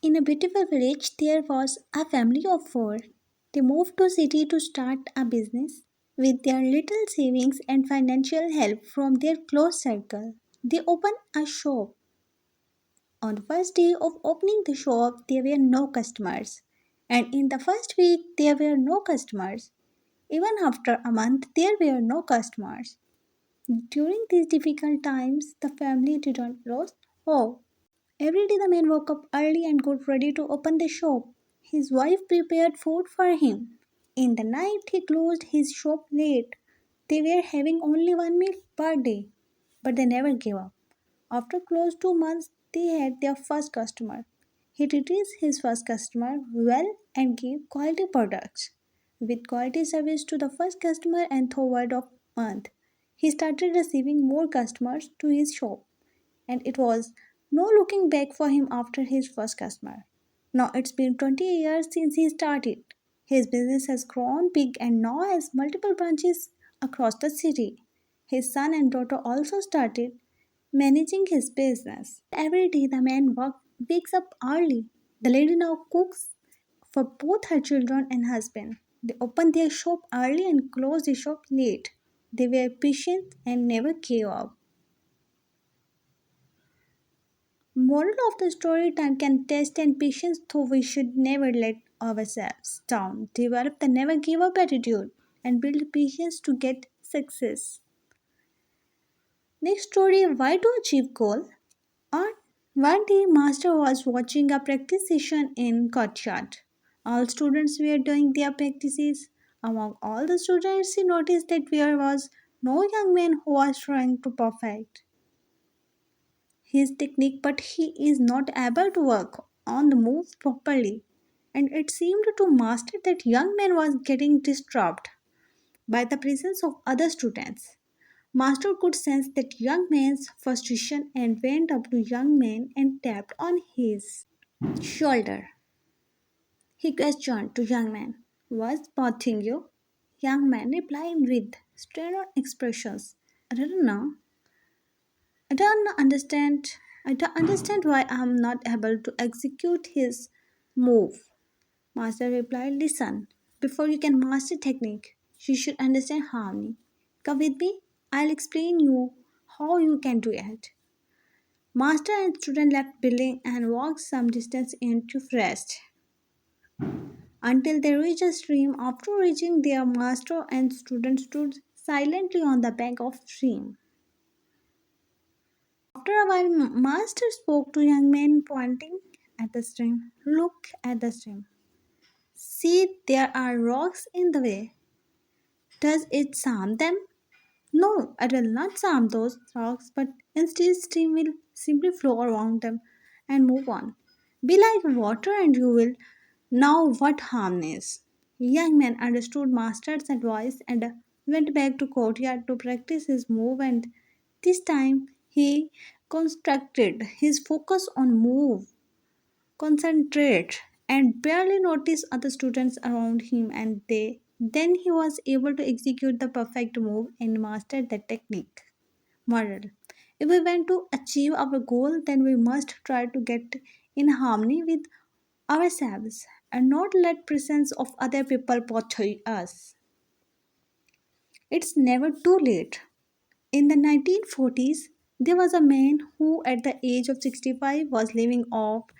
In a beautiful village, there was a family of four. They moved to city to start a business. With their little savings and financial help from their close circle, they opened a shop. On the first day of opening the shop, there were no customers. And in the first week, there were no customers. Even after a month, there were no customers. During these difficult times, the family didn't lose hope. Every day the man woke up early and got ready to open the shop. His wife prepared food for him. In the night he closed his shop late. They were having only one meal per day, but they never gave up. After close 2 months, they had their first customer. He treated his first customer well and gave quality products. With quality service to the first customer and through word of mouth, he started receiving more customers to his shop, and it was no looking back for him after his first customer. Now it's been 20 years since he started. His business has grown big and now has multiple branches across the city. His son and daughter also started managing his business. Every day the man wakes up early. The lady now cooks for both her children and husband. They open their shop early and close the shop late. They were patient and never gave up. Moral of the story: time can test and patience, though we should never let ourselves down. Develop the never give up attitude and build patience to get success. Next story: why to achieve goal? On one day, master was watching a practice session in courtyard. All students were doing their practices. Among all the students, he noticed that there was no young man who was trying to perfect his technique, but he is not able to work on the move properly. And it seemed to master that young man was getting disturbed by the presence of other students. Master could sense that young man's frustration and went up to young man and tapped on his shoulder. He questioned to young man, "What's bothering you?" Young man replied with stern expressions, "I don't know. I don't understand why I am not able to execute his move." Master replied, "Listen, before you can master technique, you should understand harmony. Come with me, I'll explain you how you can do it." Master and student left building and walked some distance into forest until they reached a stream. After reaching there, master and student stood silently on the bank of stream. After a while, master spoke to young man pointing at the stream. "Look at the stream. See, there are rocks in the way. Does it harm them?" "No, it will not harm those rocks, but instead stream will simply flow around them and move on. Be like water and you will know what harm is." Young man understood master's advice and went back to courtyard to practice his move, and this time he constructed his focus on move, concentrate, and barely notice other students around him, and they then he was able to execute the perfect move and master the technique. Moral: if we want to achieve our goal, then we must try to get in harmony with ourselves and not let presence of other people bother us. It's never too late. In the 1940s, there was a man who at the age of 65 was living off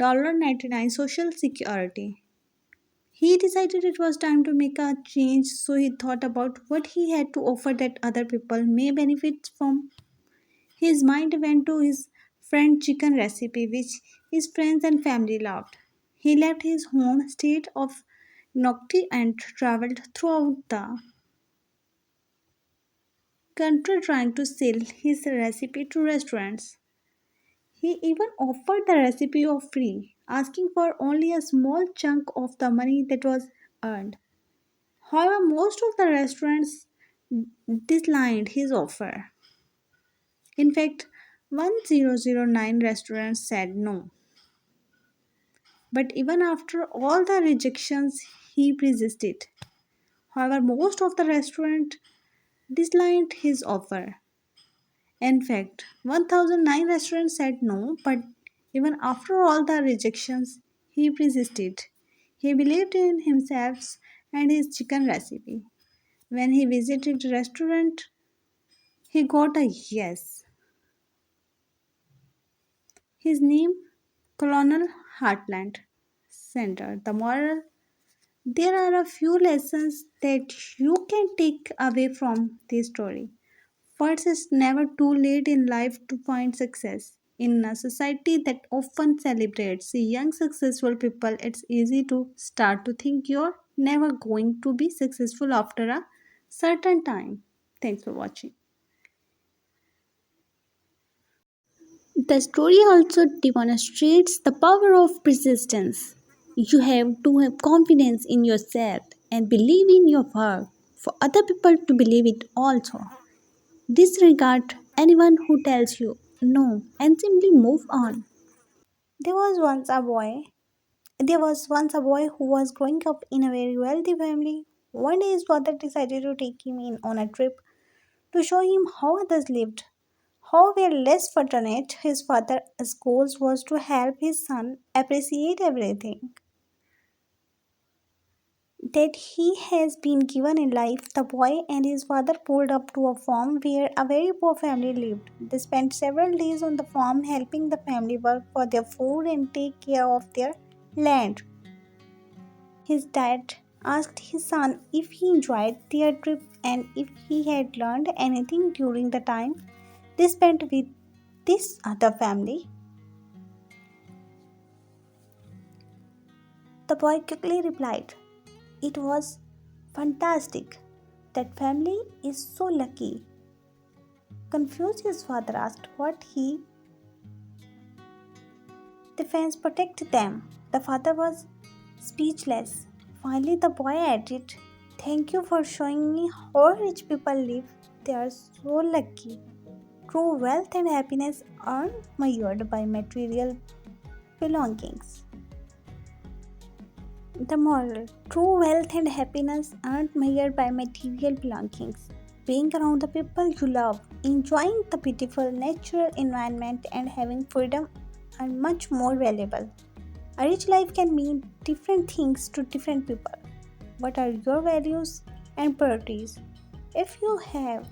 $99 social security. He decided it was time to make a change, so he thought about what he had to offer that other people may benefit from. His mind went to his friend chicken recipe, which his friends and family loved. He left his home state of Nokti and traveled throughout the country trying to sell his recipe to restaurants. He even offered the recipe for free, asking for only a small chunk of the money that was earned. However, most of the restaurants declined his offer. In fact, 1009 restaurants said no. But even after all the rejections, he persisted. However, most of the restaurants declined his offer. In fact, 1009 restaurants said no, but Even after all the rejections, he persisted. He believed in himself and his chicken recipe. When he visited a restaurant, he got a yes. His name, Colonel Heartland Center. The moral: there are a few lessons that you can take away from this story. First, it's never too late in life to find success. In a society that often celebrates young successful people, it's easy to start to think you're never going to be successful after a certain time. Thanks for watching. The story also demonstrates the power of persistence. You have to have confidence in yourself and believe in your work for other people to believe it also. Disregard anyone who tells you no and simply move on. There was once a boy. There was once a boy who was growing up in a very wealthy family. One day his father decided to take him in on a trip to show him how others lived. However less fortunate, his father's goal was to help his son appreciate everything that he has been given in life. The boy and his father pulled up to a farm where a very poor family lived. They spent several days on the farm helping the family work for their food and take care of their land. His dad asked his son if he enjoyed their trip and if he had learned anything during the time they spent with this other family. The boy quickly replied, "It was fantastic. That family is so lucky." Confused, his father asked what he defense protect them. The father was speechless. Finally, the boy added, "Thank you for showing me how rich people live. They are so lucky." True wealth and happiness aren't measured by material belongings. The moral: true wealth and happiness aren't measured by material belongings. Being around the people you love, enjoying the beautiful natural environment, and having freedom are much more valuable. A rich life can mean different things to different people. What are your values and priorities? If you have